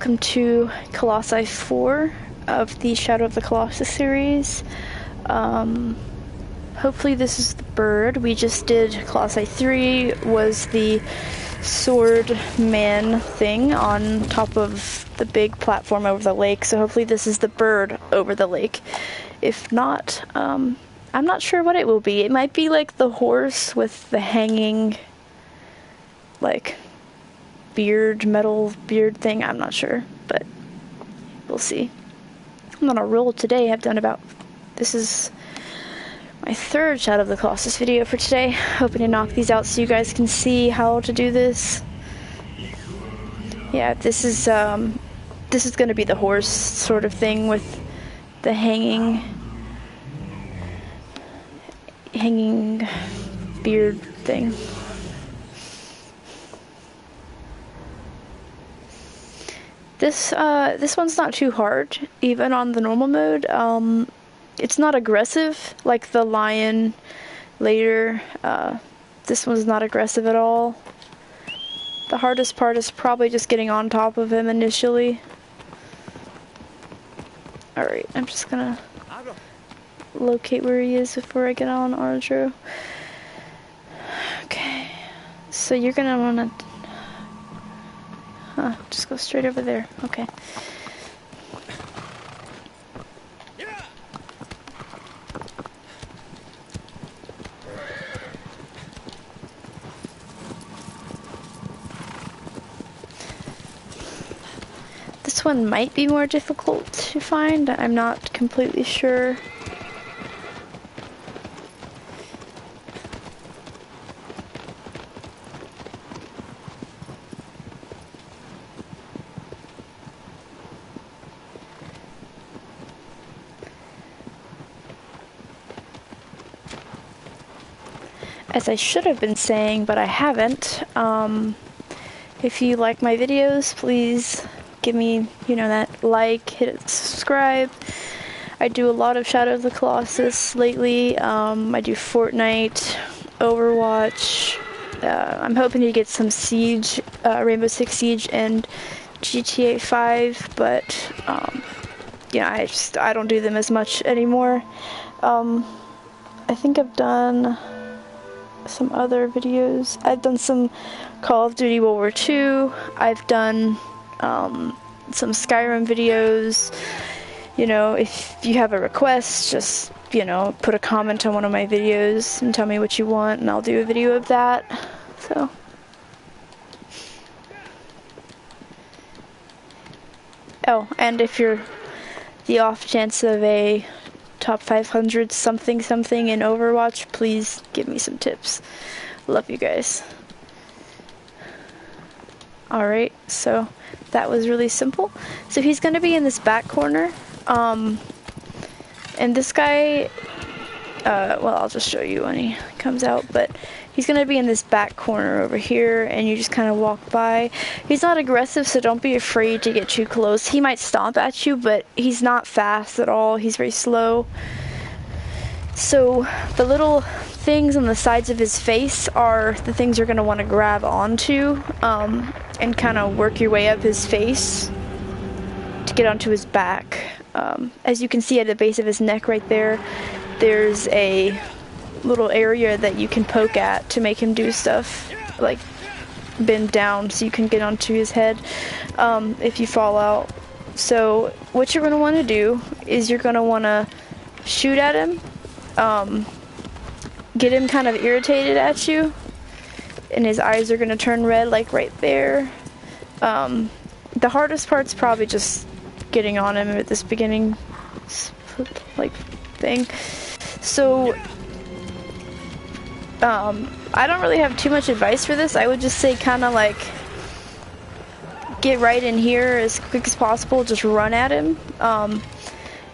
welcome to Colossi 4 of the Shadow of the Colossus series. Hopefully this is the bird. We just did Colossi 3, was the sword man thing on top of the big platform over the lake, so hopefully this is the bird over the lake. If not, I'm not sure what it will be. It might be like the horse with the hanging, like, metal beard thing. I'm not sure, but we'll see. I'm on a roll today. I've done this is my third Shadow of the Colossus video for today. Hoping to knock these out so you guys can see how to do this. Yeah, this is gonna be the horse sort of thing with the hanging beard thing. This one's not too hard, even on the normal mode. It's not aggressive like the lion later. This one's not aggressive at all. The hardest part is probably just getting on top of him initially. Alright, I'm just gonna locate where he is before I get on Arjo. Okay, so you're gonna wanna just go straight over there. Okay. This one might be more difficult to find. I'm not completely sure. As I should have been saying, but I haven't, if you like my videos, please give me, that like, hit subscribe. I do a lot of Shadow of the Colossus lately. I do Fortnite, Overwatch. I'm hoping to get some Siege, Rainbow Six Siege and GTA 5, but, I don't do them as much anymore. I think I've done some other videos. I've done some Call of Duty World War II. I've done some Skyrim videos. If you have a request, just put a comment on one of my videos and tell me what you want, and I'll do a video of that. So and if you're the off chance of a top 500 something in Overwatch, please give me some tips. Love you guys. Alright, so that was really simple. So he's gonna be in this back corner, and this guy, well, I'll just show you when he comes out, but he's gonna be in this back corner over here, and you just kind of walk by. He's not aggressive, so don't be afraid to get too close. He might stomp at you, but he's not fast at all. He's very slow. So the little things on the sides of his face are the things you're gonna want to grab onto, and kind of work your way up his face to get onto his back. As you can see at the base of his neck right there, there's a little area that you can poke at to make him do stuff, like bend down so you can get onto his head if you fall out. So what you're going to want to do is you're going to want to shoot at him, get him kind of irritated at you, and his eyes are going to turn red, like right there. The hardest part's probably just getting on him at this beginning thing. So I don't really have too much advice for this. I would just say kind of like get right in here as quick as possible, just run at him.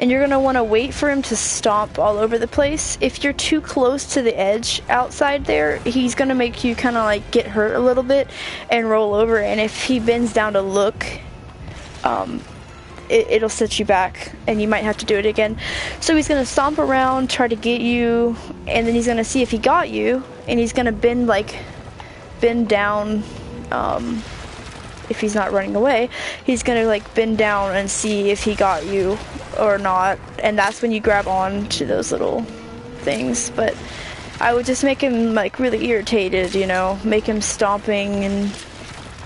And you're going to want to wait for him to stomp all over the place. If you're too close to the edge outside there, he's going to make you kind of like get hurt a little bit and roll over. And if he bends down to look, it'll set you back and you might have to do it again. So he's going to stomp around, try to get you, and then he's going to see if he got you, and he's going to bend down if he's not running away, he's gonna like bend down and see if he got you or not, and that's when you grab on to those little things. But I would just make him like really irritated, you know, make him stomping, and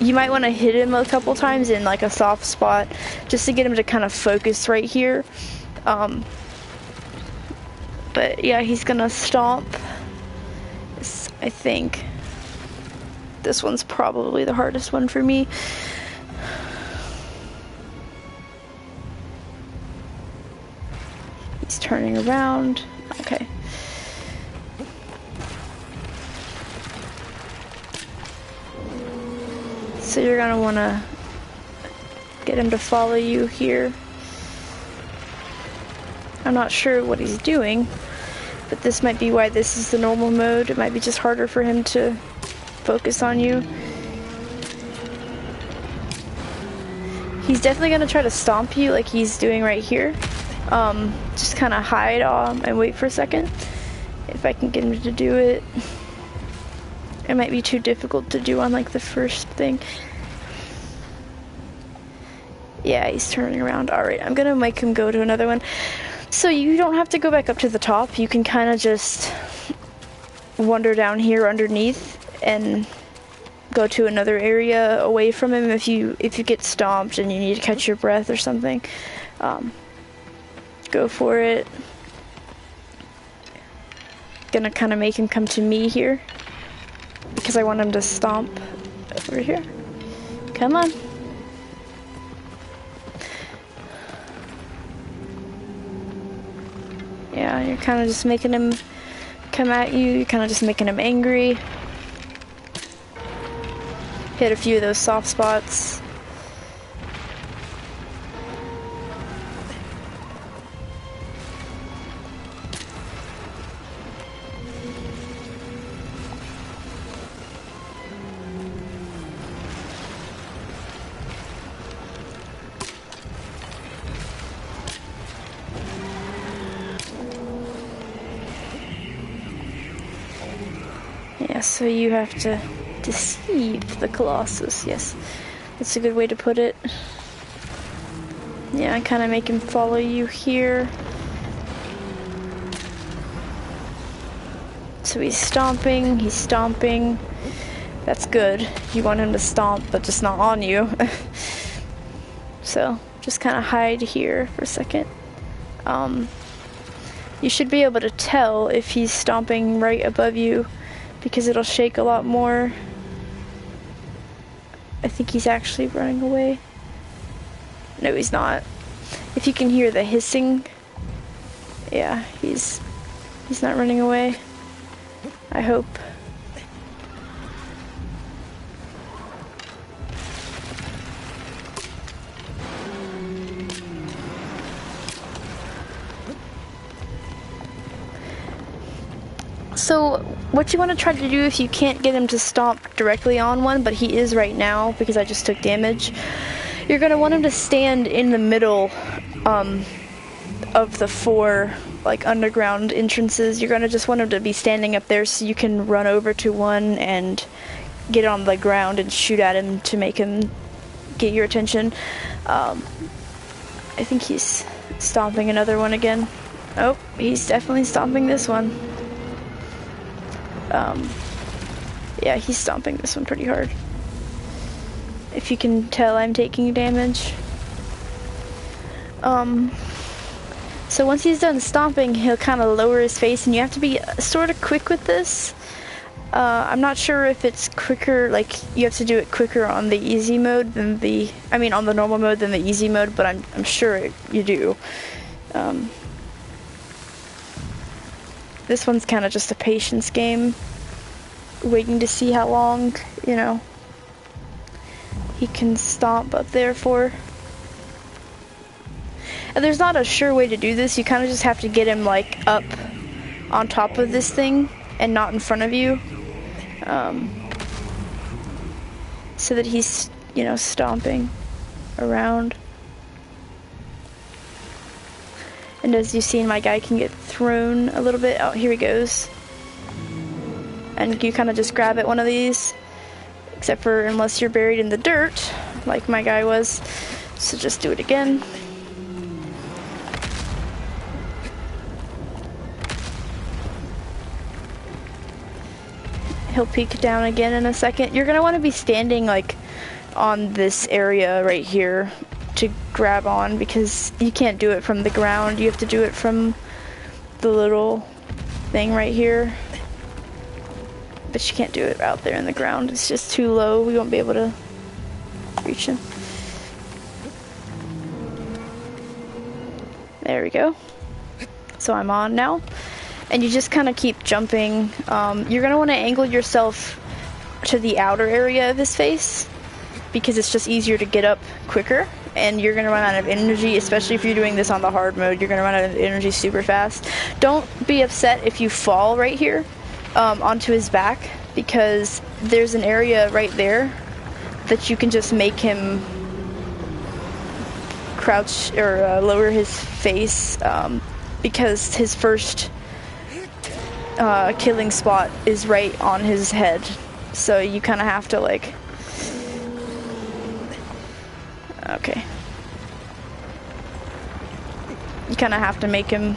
you might want to hit him a couple times in like a soft spot just to get him to kind of focus right here. But yeah, he's gonna stomp. I think this one's probably the hardest one for me. He's turning around. Okay. So you're gonna wanna get him to follow you here. I'm not sure what he's doing, but this might be why this is the normal mode. It might be just harder for him to focus on you. He's definitely gonna try to stomp you like he's doing right here. Just kind of hide and wait for a second. If I can get him to do it. It might be too difficult to do on like the first thing. Yeah, he's turning around. Alright, I'm gonna make him go to another one. So you don't have to go back up to the top. You can kind of just wander down here underneath and go to another area away from him if you get stomped and you need to catch your breath or something. Go for it. Gonna kind of make him come to me here because I want him to stomp over here. Come on. Yeah, you're kind of just making him come at you. You're kind of just making him angry. Hit a few of those soft spots. Yeah, so you have to deceive the Colossus. Yes, that's a good way to put it. Yeah, kind of make him follow you here. So he's stomping, That's good. You want him to stomp, but just not on you. So just kind of hide here for a second. You should be able to tell if he's stomping right above you, because it'll shake a lot more. I think he's actually running away. No, he's not. If you can hear the hissing, yeah, he's not running away. I hope. So what you want to try to do if you can't get him to stomp directly on one, but he is right now because I just took damage, you're going to want him to stand in the middle of the 4 like underground entrances. You're going to just want him to be standing up there so you can run over to one and get on the ground and shoot at him to make him get your attention. I think he's stomping another one again. Oh, he's definitely stomping this one. Yeah, he's stomping this one pretty hard. If you can tell, I'm taking damage. So once he's done stomping, he'll kind of lower his face, and you have to be sort of quick with this. I'm not sure if it's quicker, like you have to do it quicker on the easy mode than on the normal mode than the easy mode, but I'm sure you do. This one's kind of just a patience game, waiting to see how long, you know, he can stomp up there for. And there's not a sure way to do this. You kind of just have to get him like up on top of this thing and not in front of you, so that he's, you know, stomping around. And as you've seen, my guy can get thrown a little bit. Oh, here he goes. And you kind of just grab at one of these, except for unless you're buried in the dirt, like my guy was. So just do it again. He'll peek down again in a second. You're gonna want to be standing like on this area right here to grab on, because you can't do it from the ground. You have to do it from the little thing right here. But you can't do it out there in the ground. It's just too low. We won't be able to reach him. There we go. So I'm on now. And you just kind of keep jumping. You're going to want to angle yourself to the outer area of his face, because it's just easier to get up quicker. And you're going to run out of energy, especially if you're doing this on the hard mode. You're going to run out of energy super fast. Don't be upset if you fall right here onto his back, because there's an area right there that you can just make him crouch or lower his face, because his first killing spot is right on his head. So you kind of have to like... Okay. You kind of have to make him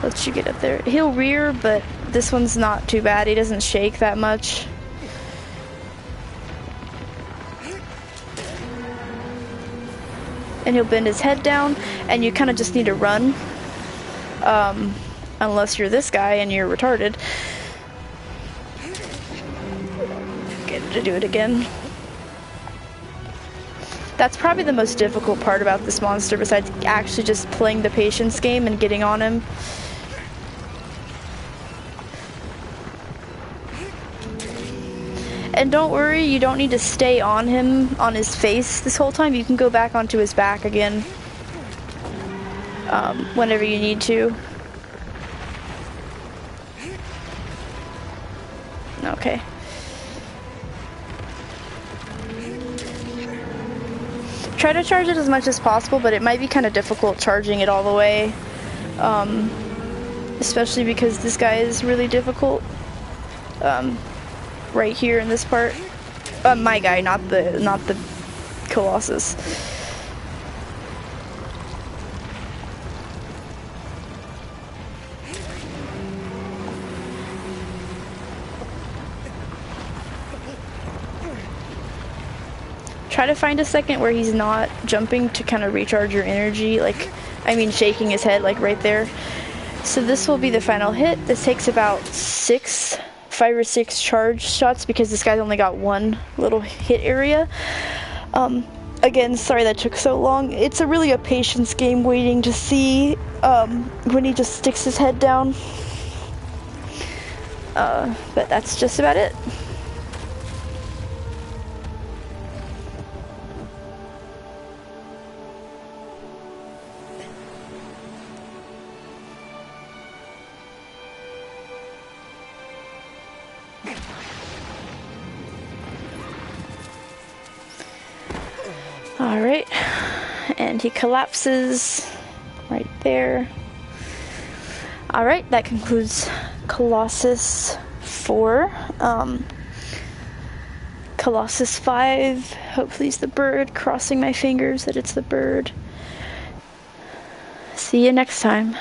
let you get up there. He'll rear, but this one's not too bad. He doesn't shake that much. And he'll bend his head down, and you kind of just need to run. Unless you're this guy and you're retarded. Get to do it again. That's probably the most difficult part about this monster, besides actually just playing the patience game and getting on him. And don't worry, you don't need to stay on him, on his face this whole time. You can go back onto his back again whenever you need to. Okay. Try to charge it as much as possible, but it might be kind of difficult charging it all the way. Especially because this guy is really difficult. Right here in this part. My guy, not the Colossus. Try to find a second where he's not jumping to kind of recharge your energy, like, I mean shaking his head, like right there. So this will be the final hit. This takes about 5 or 6 charge shots, because this guy's only got one little hit area. Again, sorry that took so long. It's really a patience game, waiting to see when he just sticks his head down. But that's just about it. Alright, and he collapses right there. Alright, that concludes Colossus 4. Colossus 5, hopefully it's the bird, crossing my fingers that it's the bird. See you next time.